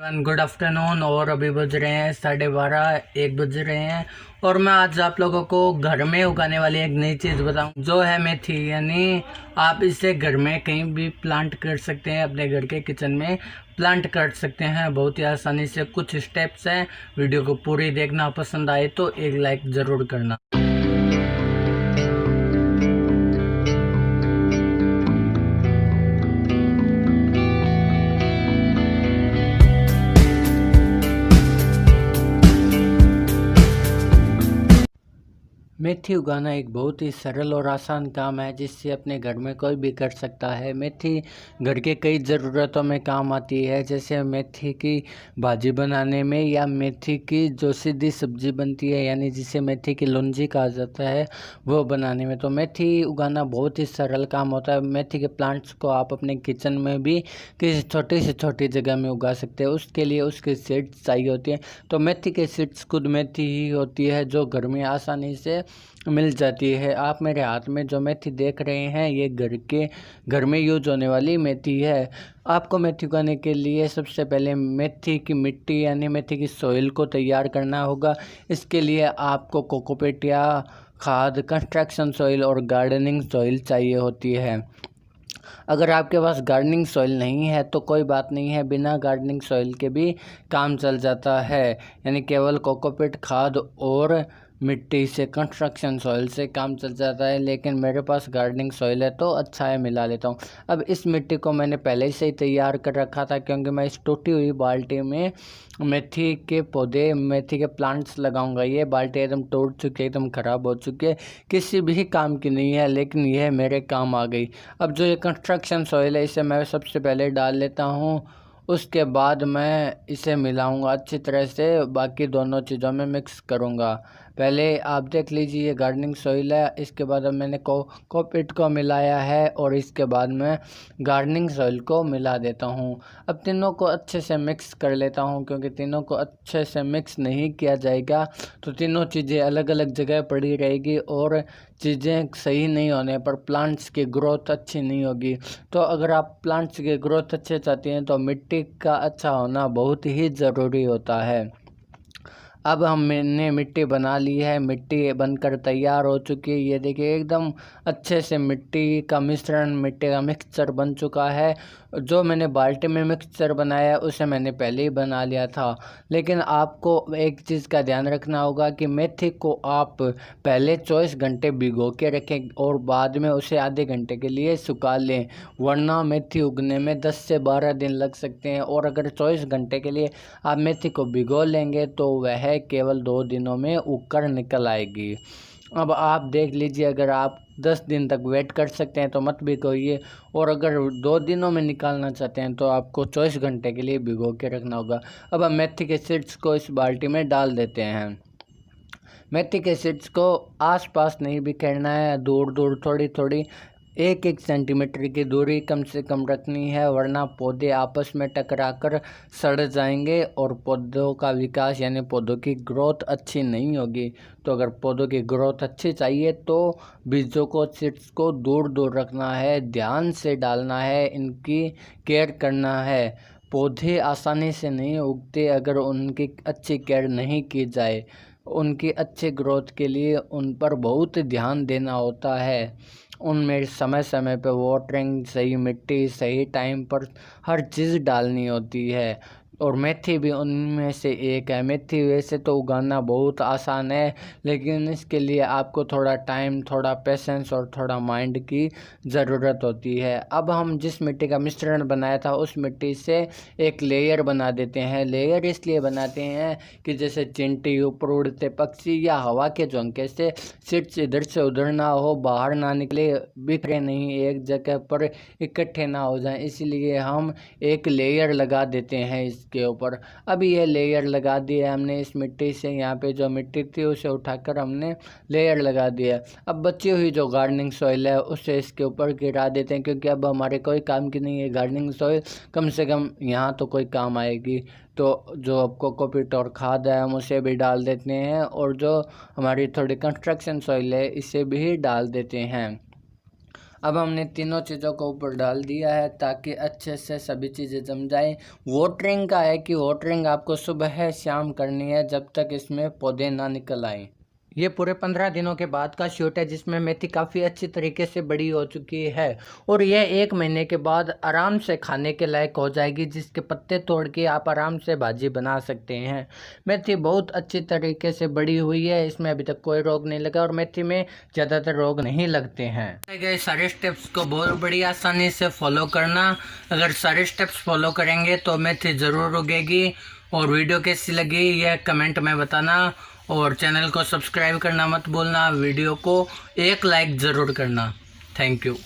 Good afternoon. और अभी बज रहे हैं 12:30 1 बज रहे हैं। और मैं आज आप लोगों को घर में उगाने वाली एक नई चीज़ बताऊं जो है मेथी। यानी आप इसे घर में कहीं भी प्लांट कर सकते हैं, अपने घर के किचन में प्लांट कर सकते हैं बहुत ही आसानी से। कुछ स्टेप्स हैं, वीडियो को पूरी देखना। पसंद आए तो एक लाइक ज़रूर करना। मेथी उगाना एक बहुत ही सरल और आसान काम है जिससे अपने घर में कोई भी कर सकता है। मेथी घर के कई ज़रूरतों में काम आती है, जैसे मेथी की भाजी बनाने में या मेथी की जो सीधी सब्जी बनती है यानी जिसे मेथी की लौंजी कहा जाता है वो बनाने में। तो मेथी उगाना बहुत ही सरल काम होता है। मेथी के प्लांट्स को आप अपने किचन में भी किसी छोटी से छोटी जगह में उगा सकते हैं। उसके लिए उसके सीड्स चाहिए होती हैं। तो मेथी के सीड्स खुद मेथी ही होती है जो घर में आसानी से मिल जाती है। आप मेरे हाथ में जो मेथी देख रहे हैं ये घर में यूज होने वाली मेथी है। आपको मेथी उगाने के लिए सबसे पहले मेथी की मिट्टी यानी मेथी की सॉइल को तैयार करना होगा। इसके लिए आपको कोकोपीट या खाद, कंस्ट्रक्शन सॉइल और गार्डनिंग सॉइल चाहिए होती है। अगर आपके पास गार्डनिंग सॉइल नहीं है तो कोई बात नहीं है, बिना गार्डनिंग सॉइल के भी काम चल जाता है। यानी केवल कोकोपीट खाद और मिट्टी से, कंस्ट्रक्शन सॉइल से काम चल जाता है। लेकिन मेरे पास गार्डनिंग सॉइल है तो अच्छा है, मिला लेता हूँ। अब इस मिट्टी को मैंने पहले से ही तैयार कर रखा था क्योंकि मैं इस टूटी हुई बाल्टी में मेथी के पौधे, मेथी के प्लांट्स लगाऊंगा। ये बाल्टी एकदम टूट चुकी है, एकदम ख़राब हो चुकी है, किसी भी काम की नहीं है, लेकिन यह मेरे काम आ गई। अब जो ये कंस्ट्रक्शन सॉइल है इसे मैं सबसे पहले डाल लेता हूँ। उसके बाद मैं इसे मिलाऊंगा अच्छी तरह से, बाकी दोनों चीज़ों में मिक्स करूंगा। पहले आप देख लीजिए ये गार्डनिंग सॉइल है, इसके बाद अब मैंने कोकोपीट को मिलाया है और इसके बाद मैं गार्डनिंग सॉइल को मिला देता हूँ। अब तीनों को अच्छे से मिक्स कर लेता हूँ क्योंकि तीनों को अच्छे से मिक्स नहीं किया जाएगा तो तीनों चीज़ें अलग अलग जगह पड़ी रहेगी और चीज़ें सही नहीं होने पर प्लांट्स की ग्रोथ अच्छी नहीं होगी। तो अगर आप प्लांट्स की ग्रोथ अच्छे चाहते हैं तो मिट्टी का अच्छा होना बहुत ही ज़रूरी होता है। अब हमने मिट्टी बना ली है, मिट्टी बनकर तैयार हो चुकी है। ये देखिए एकदम अच्छे से मिट्टी का मिश्रण, मिट्टी का मिक्सचर बन चुका है। जो मैंने बाल्टी में मिक्सचर बनाया उसे मैंने पहले ही बना लिया था। लेकिन आपको एक चीज़ का ध्यान रखना होगा कि मेथी को आप पहले 24 घंटे भिगो के रखें और बाद में उसे आधे घंटे के लिए सुखा लें, वरना मेथी उगने में 10 से 12 दिन लग सकते हैं। और अगर 24 घंटे के लिए आप मेथी को भिगो लेंगे तो वह केवल 2 दिनों में उगकर निकल आएगी। अब आप देख लीजिए, अगर आप 10 दिन तक वेट कर सकते हैं तो मत भिगोइए, और अगर 2 दिनों में निकालना चाहते हैं तो आपको 24 घंटे के लिए भिगो के रखना होगा। अब हम मेथी के सीड्स को इस बाल्टी में डाल देते हैं। मेथी के सीड्स को आसपास नहीं बिखेरना है, दूर दूर थोड़ी थोड़ी 1-1 सेंटीमीटर की दूरी कम से कम रखनी है, वरना पौधे आपस में टकराकर सड़ जाएंगे और पौधों का विकास यानी पौधों की ग्रोथ अच्छी नहीं होगी। तो अगर पौधों की ग्रोथ अच्छी चाहिए तो बीजों को, सीड्स को दूर दूर रखना है, ध्यान से डालना है, इनकी केयर करना है। पौधे आसानी से नहीं उगते अगर उनकी अच्छी केयर नहीं की जाए। उनकी अच्छे ग्रोथ के लिए उन पर बहुत ध्यान देना होता है। उनमें समय समय पर वाटरिंग, सही मिट्टी, सही टाइम पर हर चीज़ डालनी होती है। और मेथी भी उनमें से एक है। मेथी वैसे तो उगाना बहुत आसान है, लेकिन इसके लिए आपको थोड़ा टाइम, थोड़ा पेशेंस और थोड़ा माइंड की ज़रूरत होती है। अब हम जिस मिट्टी का मिश्रण बनाया था उस मिट्टी से एक लेयर बना देते हैं। लेयर इसलिए बनाते हैं कि जैसे चींटी, ऊपर उड़ते पक्षी या हवा के झोंके से सीड्स इधर से उधर ना हो, बाहर ना निकले, बिखरे नहीं, एक जगह पर इकट्ठे ना हो जाएं, इसलिए हम एक लेयर लगा देते हैं इसके ऊपर। अभी ये लेयर लगा दिया हमने इस मिट्टी से, यहाँ पे जो मिट्टी थी उसे उठाकर हमने लेयर लगा दिया। अब बची हुई जो गार्डनिंग सॉइल है उसे इसके ऊपर गिरा देते हैं, क्योंकि अब हमारे कोई काम की नहीं है गार्डनिंग सॉइल, कम से कम यहाँ तो कोई काम आएगी। तो जो कोकोपीट और खाद है हम उसे भी डाल देते हैं, और जो हमारी थोड़ी कंस्ट्रक्शन सॉइल है इसे भी डाल देते हैं। अब हमने तीनों चीज़ों को ऊपर डाल दिया है ताकि अच्छे से सभी चीज़ें जम जाए। वाटरिंग का है कि वाटरिंग आपको सुबह शाम करनी है जब तक इसमें पौधे ना निकल आए। ये पूरे 15 दिनों के बाद का शूट है जिसमें मेथी काफ़ी अच्छी तरीके से बड़ी हो चुकी है और यह 1 महीने के बाद आराम से खाने के लायक हो जाएगी, जिसके पत्ते तोड़ के आप आराम से भाजी बना सकते हैं। मेथी बहुत अच्छी तरीके से बड़ी हुई है, इसमें अभी तक कोई रोग नहीं लगा और मेथी में ज़्यादातर रोग नहीं लगते हैं। गए सारे स्टेप्स को बहुत बड़ी आसानी से फॉलो करना। अगर सारे स्टेप्स फॉलो करेंगे तो मेथी ज़रूर उगेगी। और वीडियो कैसी लगी यह कमेंट में बताना और चैनल को सब्सक्राइब करना मत भूलना। वीडियो को एक लाइक ज़रूर करना। Thank you.